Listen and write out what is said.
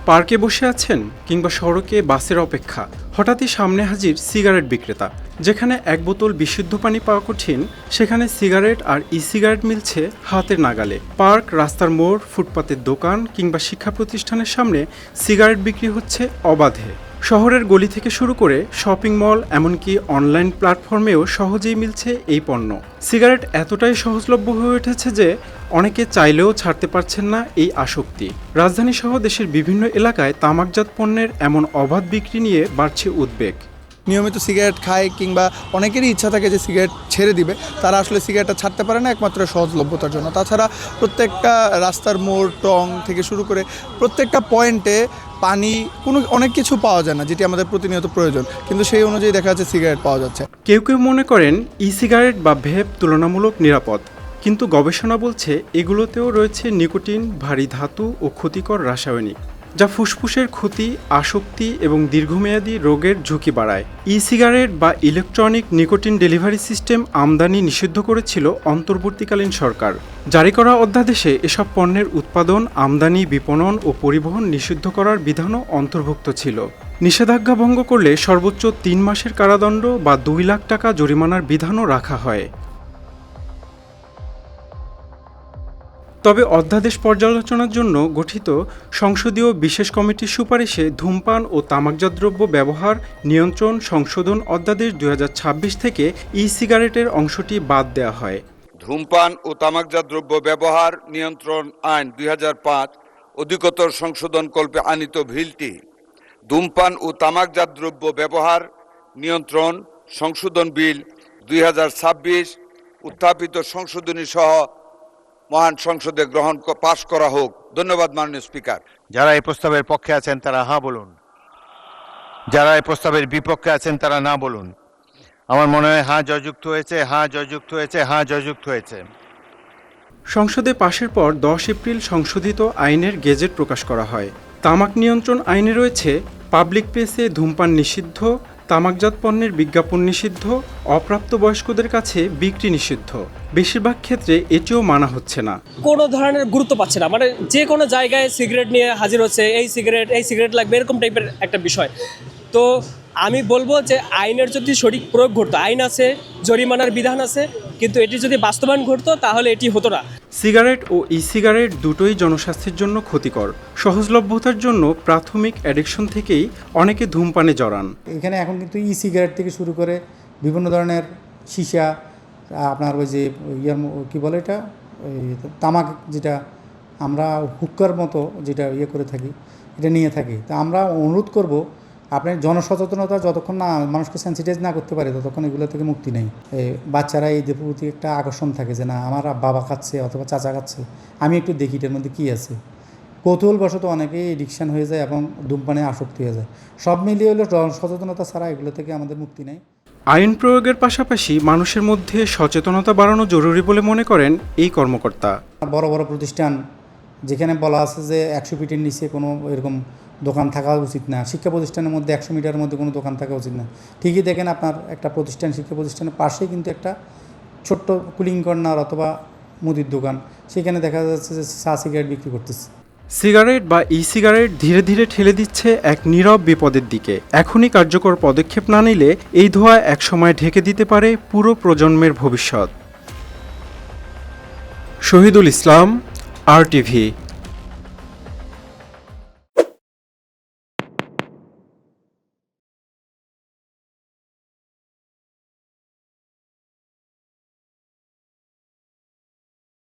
পার্কে বসে আছেন কিংবা সড়কে বাসের অপেক্ষা, হঠাৎই সামনে হাজির সিগারেট বিক্রেতা। যেখানে এক বোতল বিশুদ্ধ পানি পাওয়া কঠিন, সেখানে সিগারেট আর সিগারেট মিলছে হাতের নাগালে। পার্ক, রাস্তার মোড়, ফুটপাতের দোকান কিংবা শিক্ষা প্রতিষ্ঠানের সামনে সিগারেট বিক্রি হচ্ছে অবাধে। শহরের গলি থেকে শুরু করে শপিং মল, এমনকি অনলাইন প্ল্যাটফর্মেও সহজেই মিলছে এই পণ্য। সিগারেট এতটাই সহজলভ্য হয়ে উঠেছে যে অনেকে চাইলেও ছাড়তে পারছেন না এই আসক্তি। রাজধানী সহ দেশের বিভিন্ন এলাকায় তামাকজাত পণ্যের এমন অবাধ বিক্রি নিয়ে বাড়ছে উদ্বেগ। নিয়মিত সিগারেট খায় কিংবা অনেকেরই ইচ্ছা থাকে যে সিগারেট ছেড়ে দিবে, তারা আসলে সিগারেটটা ছাড়তে পারে না একমাত্র সহজলভ্যতার জন্য। তাছাড়া প্রত্যেকটা রাস্তার মোড়, টং থেকে শুরু করে প্রত্যেকটা পয়েন্টে পানি, অনেক কিছু পাওয়া যায় না যেটি আমাদের প্রতিনিয়ত প্রয়োজন, কিন্তু সেই অনুযায়ী দেখা যাচ্ছে সিগারেট পাওয়া যাচ্ছে। কেউ কেউ মনে করেন সিগারেট বা ভেপ তুলনামূলক নিরাপদ, কিন্তু গবেষণা বলছে এগুলোতেও রয়েছে নিকোটিন, ভারী ধাতু ও ক্ষতিকর রাসায়নিক, যা ফুসফুসের ক্ষতি, আসক্তি এবং দীর্ঘমেয়াদী রোগের ঝুঁকি বাড়ায়। সিগারেট বা ইলেকট্রনিক নিকোটিন ডেলিভারি সিস্টেম আমদানি নিষিদ্ধ করেছিল অন্তর্বর্তীকালীন সরকার। জারি করা অধ্যাদেশে এসব পণ্যের উৎপাদন, আমদানি, বিপণন ও পরিবহন নিষিদ্ধ করার বিধানও অন্তর্ভুক্ত ছিল। নিষেধাজ্ঞা ভঙ্গ করলে সর্বোচ্চ 3 মাসের কারাদণ্ড বা 2 লাখ টাকা জরিমানার বিধানও রাখা হয়। তবে অধ্যাদেশ পর্যালোচনার জন্য গঠিত সংসদীয় বিশেষ কমিটির সুপারিশে ধূমপান ও তামাকজাত দ্রব্য ব্যবহার নিয়ন্ত্রণ সংশোধন অধ্যাদেশ 2026 থেকে সিগারেটের অংশটি বাদ দেওয়া হয়। ধূমপান ও তামাকজাত দ্রব্য ব্যবহার নিয়ন্ত্রণ আইন 2005 অধিকতর সংশোধনকল্পে আনীত বিলটি ধূমপান ও তামাকজাত দ্রব্য ব্যবহার নিয়ন্ত্রণ সংশোধন বিল 2026 উত্থাপিত সংশোধনী সহ মহান সংসদে পাশ করা হোক। ধন্যবাদ মাননীয় স্পিকার। যারা এই প্রস্তাবের পক্ষে আছেন তারা হ্যাঁ বলুন, যারা এই প্রস্তাবের বিপক্ষে আছেন তারা না বলুন। আমার মনে হয় হ্যাঁ জয়যুক্ত হয়েছে, হ্যাঁ জয়যুক্ত হয়েছে, হ্যাঁ জয়যুক্ত হয়েছে। সংসদে পাশের পর 10 এপ্রিল সংশোধিত আইনের গেজেট প্রকাশ করা হয়। তামাক নিয়ন্ত্রণ আইনে রয়েছে পাবলিক প্লেসে ধূমপান নিষিদ্ধ, তামাকজাত পণ্যের বিজ্ঞাপন নিষিদ্ধ, অপ্রাপ্তবয়স্কদের কাছে বিক্রি নিষিদ্ধ। বেশিরভাগ ক্ষেত্রে এটিও মানা হচ্ছে না। কোনো ধরনের গুরুত্ব পাচ্ছে না, মানে যে কোনো জায়গায় সিগারেট নিয়ে হাজির হচ্ছে, এই সিগারেট লাগবে, এরকম টাইপের একটা বিষয়। তো আমি বলবো যে আইনের যদি সঠিক প্রয়োগ ঘটতো, আইন আছে, জরিমানার বিধান আছে, কিন্তু এটি যদি বাস্তবায়ন ঘটতো তাহলে এটি হতো না। সিগারেট ও সিগারেট দুটোই জনস্বাস্থ্যের জন্য ক্ষতিকর। সহজলভ্যতার জন্য প্রাথমিক অ্যাডিকশন থেকেই অনেকে ধূমপানে জড়ান। এখানে এখন কিন্তু সিগারেট থেকে শুরু করে বিভিন্ন ধরনের সীসা, আপনার ওই যে কী বলে এটা, ওই তামাক, যেটা আমরা হুক্কার মতো যেটা করে থাকি, এটা নিয়ে থাকি। তা আমরা অনুরোধ করব, আপনার জনসচেতনতা যতক্ষণ না মানুষকে সেন্সিটাইজ না করতে পারে ততক্ষণ এগুলো থেকে মুক্তি নেই। বাচ্চারা এই প্রতি একটা আকর্ষণ থাকে যে না আমার বাবা খাচ্ছে অথবা চাচা খাচ্ছে, আমি একটু দেখি এটার মধ্যে কী আছে। কৌতূহলবশত অনেকেই এডিকশান হয়ে যায় এবং ধূমপানে আসক্তি হয়ে যায়। সব মিলিয়ে হলো জনসচেতনতা ছাড়া এগুলো থেকে আমাদের মুক্তি নেই। আইন প্রয়োগের পাশাপাশি মানুষের মধ্যে সচেতনতা বাড়ানো জরুরি বলে মনে করেন এই কর্মকর্তা। বড় বড় প্রতিষ্ঠান যেখানে বলা আছে যে 100 ফিটের নিচে কোনো এরকম দোকান থাকা উচিত না, শিক্ষা প্রতিষ্ঠানের মধ্যে 100 মিটারের মধ্যে কোনো দোকান থাকা উচিত না। ঠিকই দেখেন আপনার একটা প্রতিষ্ঠান, শিক্ষা প্রতিষ্ঠানের পাশেই কিন্তু একটা ছোট্ট কুলিং কর্নার অথবা মুদির দোকান, সেখানে দেখা যাচ্ছে যে চা সিগারেট বিক্রি করতেছে। সিগারেট বা সিগারেট ধীরে ধীরে ঠেলে দিচ্ছে এক নীরব বিপদের দিকে। এখনই কার্যকর পদক্ষেপ না নিলে এই ধোঁয়া একসময় ঢেকে দিতে পারে পুরো প্রজন্মের ভবিষ্যৎ। শহীদুল ইসলাম, RTV।